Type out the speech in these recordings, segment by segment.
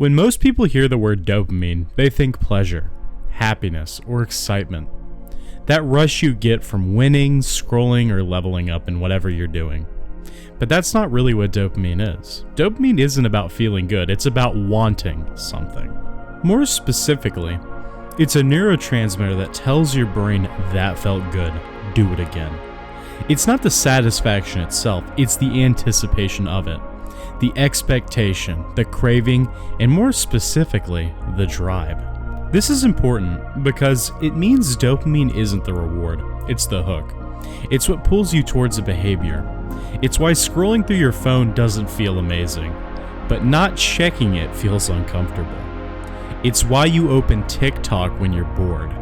When most people hear the word dopamine, they think pleasure, happiness, or excitement. That rush you get from winning, scrolling, or leveling up in whatever you're doing. But that's not really what dopamine is. Dopamine isn't about feeling good, it's about wanting something. More specifically, it's a neurotransmitter that tells your brain that felt good, do it again. It's not the satisfaction itself, it's the anticipation of it. The expectation, the craving, and more specifically, the drive. This is important because it means dopamine isn't the reward, it's the hook. It's what pulls you towards a behavior. It's why scrolling through your phone doesn't feel amazing, but not checking it feels uncomfortable. It's why you open TikTok when you're bored,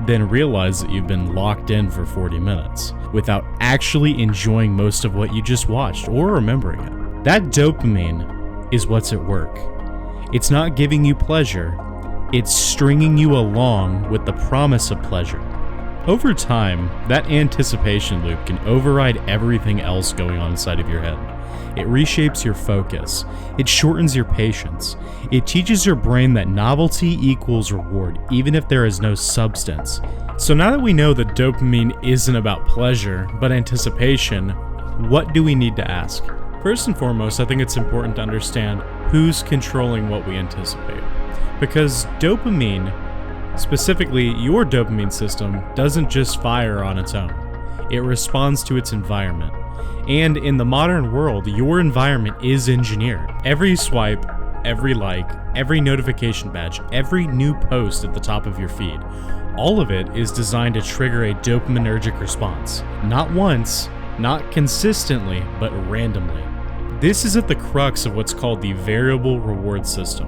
then realize that you've been locked in for 40 minutes without actually enjoying most of what you just watched or remembering it. That dopamine is what's at work. It's not giving you pleasure, it's stringing you along with the promise of pleasure. Over time, that anticipation loop can override everything else going on inside of your head. It reshapes your focus, it shortens your patience, it teaches your brain that novelty equals reward even if there is no substance. So now that we know that dopamine isn't about pleasure, but anticipation, what do we need to ask? First and foremost, I think it's important to understand who's controlling what we anticipate. Because dopamine, specifically your dopamine system, doesn't just fire on its own. It responds to its environment. And in the modern world, your environment is engineered. Every swipe, every like, every notification badge, every new post at the top of your feed, all of it is designed to trigger a dopaminergic response. Not once, not consistently, but randomly. This is at the crux of what's called the variable reward system,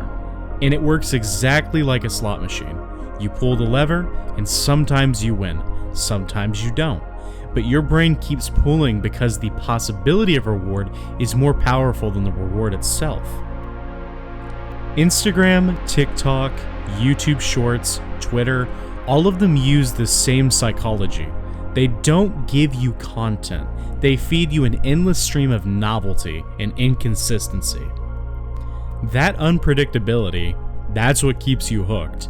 and it works exactly like a slot machine. You pull the lever, and sometimes you win, sometimes you don't, but your brain keeps pulling because the possibility of reward is more powerful than the reward itself. Instagram, TikTok, YouTube Shorts, Twitter, all of them use the same psychology. They don't give you content. They feed you an endless stream of novelty and inconsistency. That unpredictability, that's what keeps you hooked.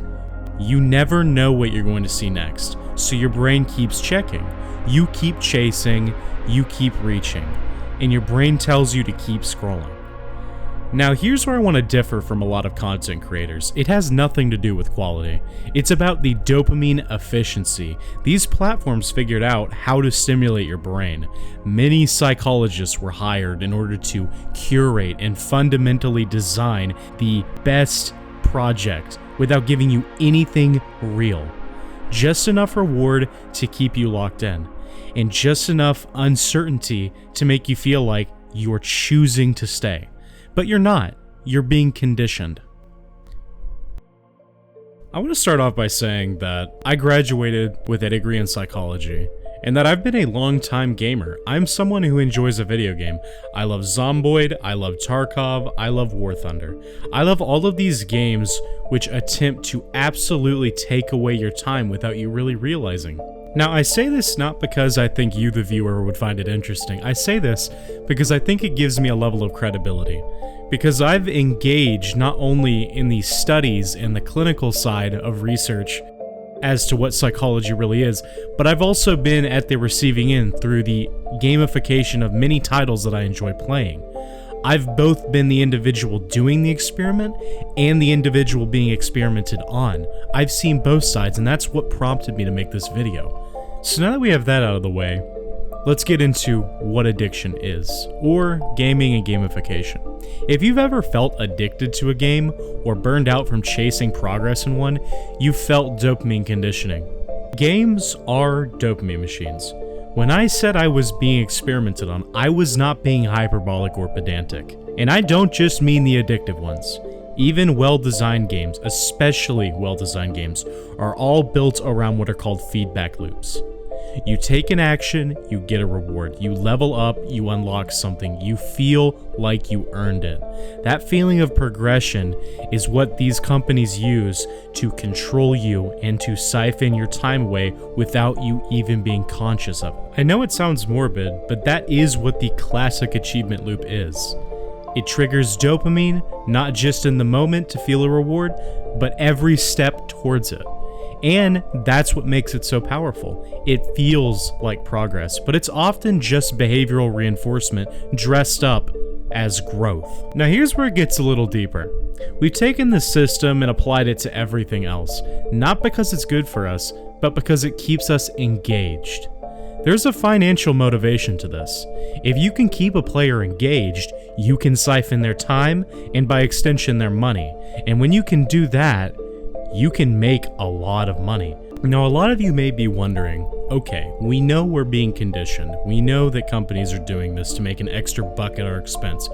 You never know what you're going to see next, so your brain keeps checking. You keep chasing, you keep reaching, and your brain tells you to keep scrolling. Now here's where I want to differ from a lot of content creators. It has nothing to do with quality. It's about the dopamine efficiency. These platforms figured out how to stimulate your brain. Many psychologists were hired in order to curate and fundamentally design the best project without giving you anything real. Just enough reward to keep you locked in, and just enough uncertainty to make you feel like you're choosing to stay. But you're not. You're being conditioned. I want to start off by saying that I graduated with a degree in psychology, and that I've been a long-time gamer. I'm someone who enjoys a video game. I love Zomboid, I love Tarkov, I love War Thunder. I love all of these games which attempt to absolutely take away your time without you really realizing. Now, I say this not because I think you, the viewer, would find it interesting. I say this because I think it gives me a level of credibility. Because I've engaged not only in the studies and the clinical side of research as to what psychology really is, but I've also been at the receiving end through the gamification of many titles that I enjoy playing. I've both been the individual doing the experiment and the individual being experimented on. I've seen both sides, and that's what prompted me to make this video. So now that we have that out of the way, let's get into what addiction is, or gaming and gamification. If you've ever felt addicted to a game or burned out from chasing progress in one, you've felt dopamine conditioning. Games are dopamine machines. When I said I was being experimented on, I was not being hyperbolic or pedantic. And I don't just mean the addictive ones. Even well-designed games, especially well-designed games, are all built around what are called feedback loops. You take an action, you get a reward. You level up, you unlock something. You feel like you earned it. That feeling of progression is what these companies use to control you and to siphon your time away without you even being conscious of it. I know it sounds morbid, but that is what the classic achievement loop is. It triggers dopamine, not just in the moment to feel a reward, but every step towards it. And that's what makes it so powerful. It feels like progress, but it's often just behavioral reinforcement dressed up as growth. Now here's where it gets a little deeper. We've taken this system and applied it to everything else, not because it's good for us, but because it keeps us engaged. There's a financial motivation to this. If you can keep a player engaged, you can siphon their time and by extension their money. And when you can do that, you can make a lot of money. Now, a lot of you may be wondering, okay, we know we're being conditioned. We know that companies are doing this to make an extra buck at our expense.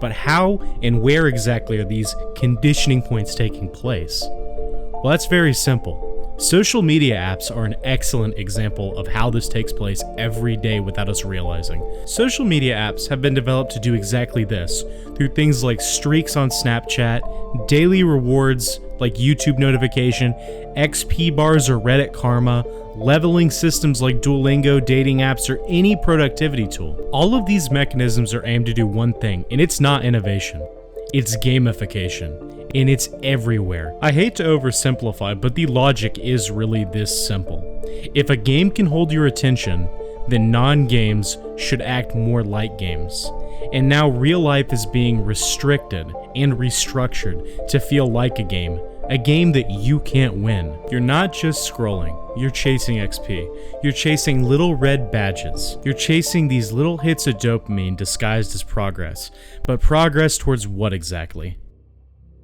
But how and where exactly are these conditioning points taking place? Well, that's very simple. Social media apps are an excellent example of how this takes place every day without us realizing. Social media apps have been developed to do exactly this through things like streaks on Snapchat, daily rewards like YouTube notification, XP bars or Reddit karma, leveling systems like Duolingo, dating apps, or any productivity tool. All of these mechanisms are aimed to do one thing, and it's not innovation. It's gamification. And it's everywhere. I hate to oversimplify, but the logic is really this simple. If a game can hold your attention, then non-games should act more like games. And now real life is being restricted and restructured to feel like a game that you can't win. You're not just scrolling, you're chasing XP. You're chasing little red badges. You're chasing these little hits of dopamine disguised as progress. But progress towards what exactly?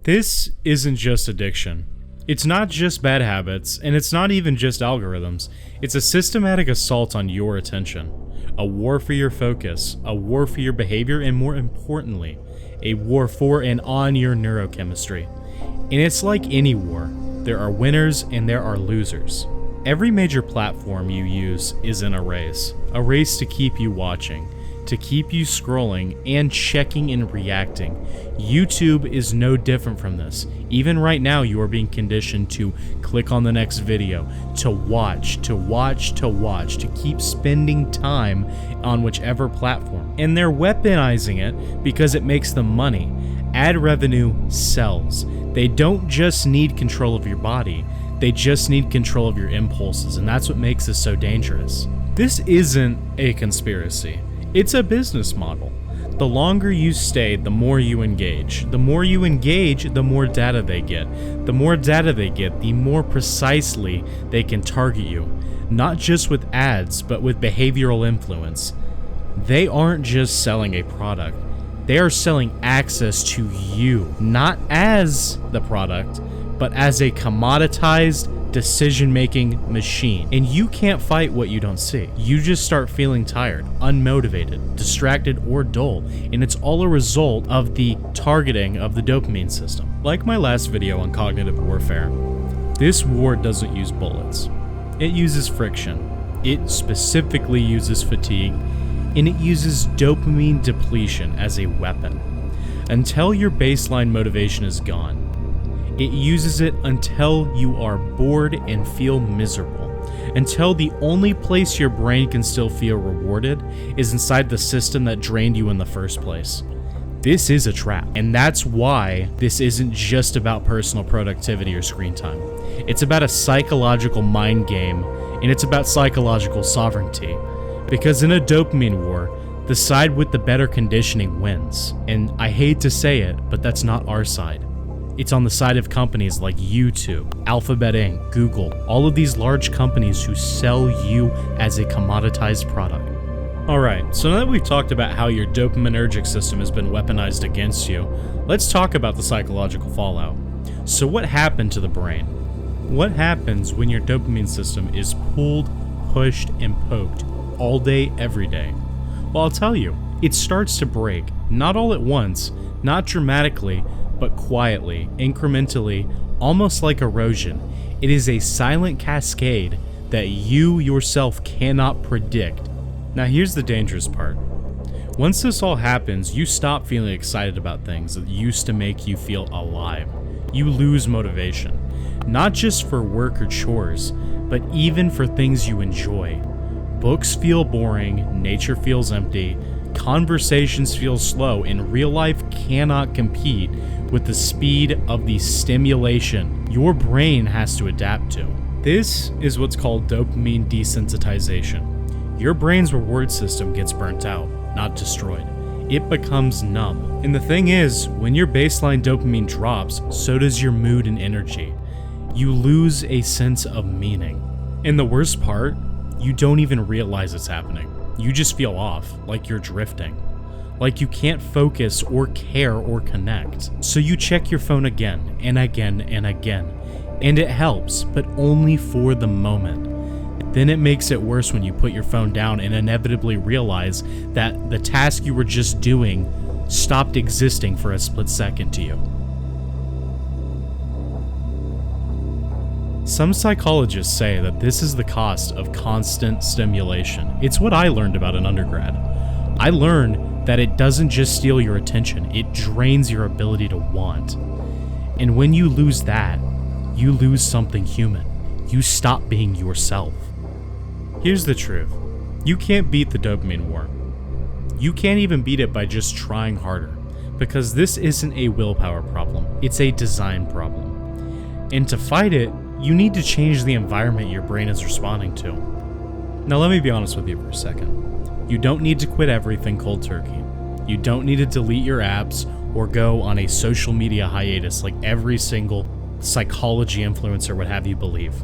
This isn't just addiction. It's not just bad habits, and it's not even just algorithms. It's a systematic assault on your attention. A war for your focus, a war for your behavior, and more importantly, a war for and on your neurochemistry. And it's like any war. There are winners and there are losers. Every major platform you use is in a race to keep you watching, to keep you scrolling and checking and reacting. YouTube is no different from this. Even right now, you are being conditioned to click on the next video, to watch, to keep spending time on whichever platform. And they're weaponizing it because it makes them money. Ad revenue sells. They don't just need control of your body, they just need control of your impulses, and that's what makes this so dangerous. This isn't a conspiracy. It's a business model. The longer you stay, the more you engage. The more you engage, the more data they get. The more data they get, the more precisely they can target you. Not just with ads, but with behavioral influence. They aren't just selling a product. They are selling access to you, not as the product, but as a commoditized decision-making machine. And you can't fight what you don't see. You just start feeling tired, unmotivated, distracted, or dull, and it's all a result of the targeting of the dopamine system. Like my last video on cognitive warfare, this war doesn't use bullets. It uses friction. It specifically uses fatigue, and it uses dopamine depletion as a weapon. Until your baseline motivation is gone, it uses it until you are bored and feel miserable, until the only place your brain can still feel rewarded is inside the system that drained you in the first place. This is a trap, and that's why this isn't just about personal productivity or screen time. It's about a psychological mind game, and it's about psychological sovereignty. Because in a dopamine war, the side with the better conditioning wins. And I hate to say it, but that's not our side. It's on the side of companies like YouTube, Alphabet Inc., Google, all of these large companies who sell you as a commoditized product. Alright, so now that we've talked about how your dopaminergic system has been weaponized against you, let's talk about the psychological fallout. So what happened to the brain? What happens when your dopamine system is pulled, pushed, and poked all day, every day? Well, I'll tell you, it starts to break, not all at once, not dramatically, but quietly, incrementally, almost like erosion. It is a silent cascade that you yourself cannot predict. Now here's the dangerous part. Once this all happens, you stop feeling excited about things that used to make you feel alive. You lose motivation, not just for work or chores, but even for things you enjoy. Books feel boring, nature feels empty, Conversations feel slow, and real life cannot compete with the speed of the stimulation your brain has to adapt to. This is what's called dopamine desensitization. Your brain's reward system gets burnt out, not destroyed. It becomes numb. And the thing is, when your baseline dopamine drops, so does your mood and energy. You lose a sense of meaning. And the worst part, you don't even realize it's happening. You just feel off, like you're drifting. Like you can't focus or care or connect. So you check your phone again and again and again. And it helps, but only for the moment. Then it makes it worse when you put your phone down and inevitably realize that the task you were just doing stopped existing for a split second to you. Some psychologists say that this is the cost of constant stimulation. It's what I learned about in undergrad. I learned that it doesn't just steal your attention, it drains your ability to want. And when you lose that, you lose something human. You stop being yourself. Here's the truth. You can't beat the dopamine war. You can't even beat it by just trying harder, because this isn't a willpower problem, it's a design problem. And to fight it, you need to change the environment your brain is responding to. Now let me be honest with you for a second. You don't need to quit everything cold turkey. You don't need to delete your apps or go on a social media hiatus like every single psychology influencer would have you believe.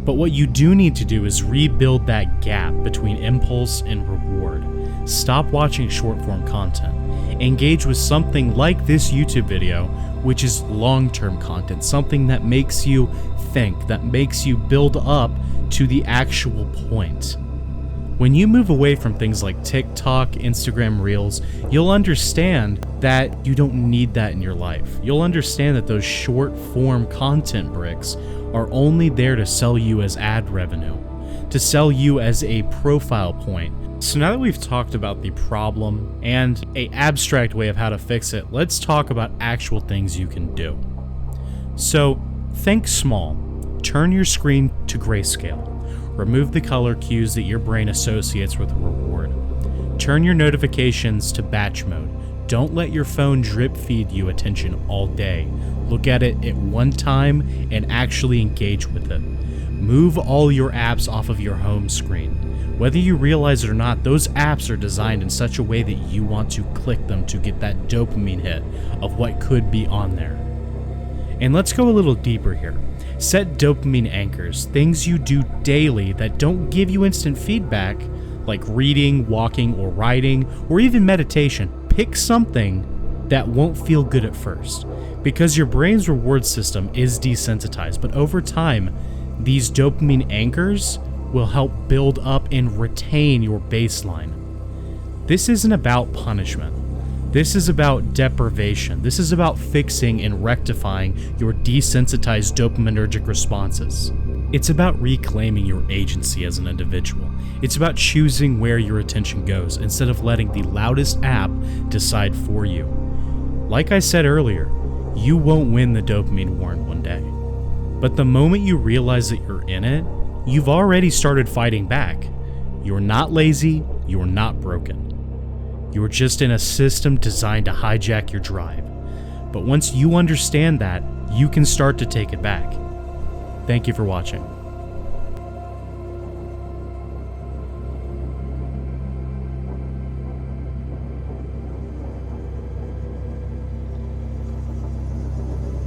But what you do need to do is rebuild that gap between impulse and reward. Stop watching short-form content. Engage with something like this YouTube video, which is long-term content, something that makes you think, that makes you build up to the actual point. When you move away from things like TikTok, Instagram Reels, you'll understand that you don't need that in your life. You'll understand that those short-form content bricks are only there to sell you as ad revenue, to sell you as a profile point. So now that we've talked about the problem and an abstract way of how to fix it, let's talk about actual things you can do. So think small. Turn your screen to grayscale. Remove the color cues that your brain associates with reward. Turn your notifications to batch mode. Don't let your phone drip feed you attention all day. Look at it at one time and actually engage with it. Move all your apps off of your home screen. Whether you realize it or not, those apps are designed in such a way that you want to click them to get that dopamine hit of what could be on there. And let's go a little deeper here. Set dopamine anchors, things you do daily that don't give you instant feedback, like reading, walking, or writing, or even meditation. Pick something that won't feel good at first, because your brain's reward system is desensitized, but over time, these dopamine anchors will help build up and retain your baseline. This isn't about punishment. This is about deprivation. This is about fixing and rectifying your desensitized dopaminergic responses. It's about reclaiming your agency as an individual. It's about choosing where your attention goes instead of letting the loudest app decide for you. Like I said earlier, you won't win the dopamine war in one day. But the moment you realize that you're in it, you've already started fighting back. You're not lazy, you're not broken. You're just in a system designed to hijack your drive. But once you understand that, you can start to take it back. Thank you for watching.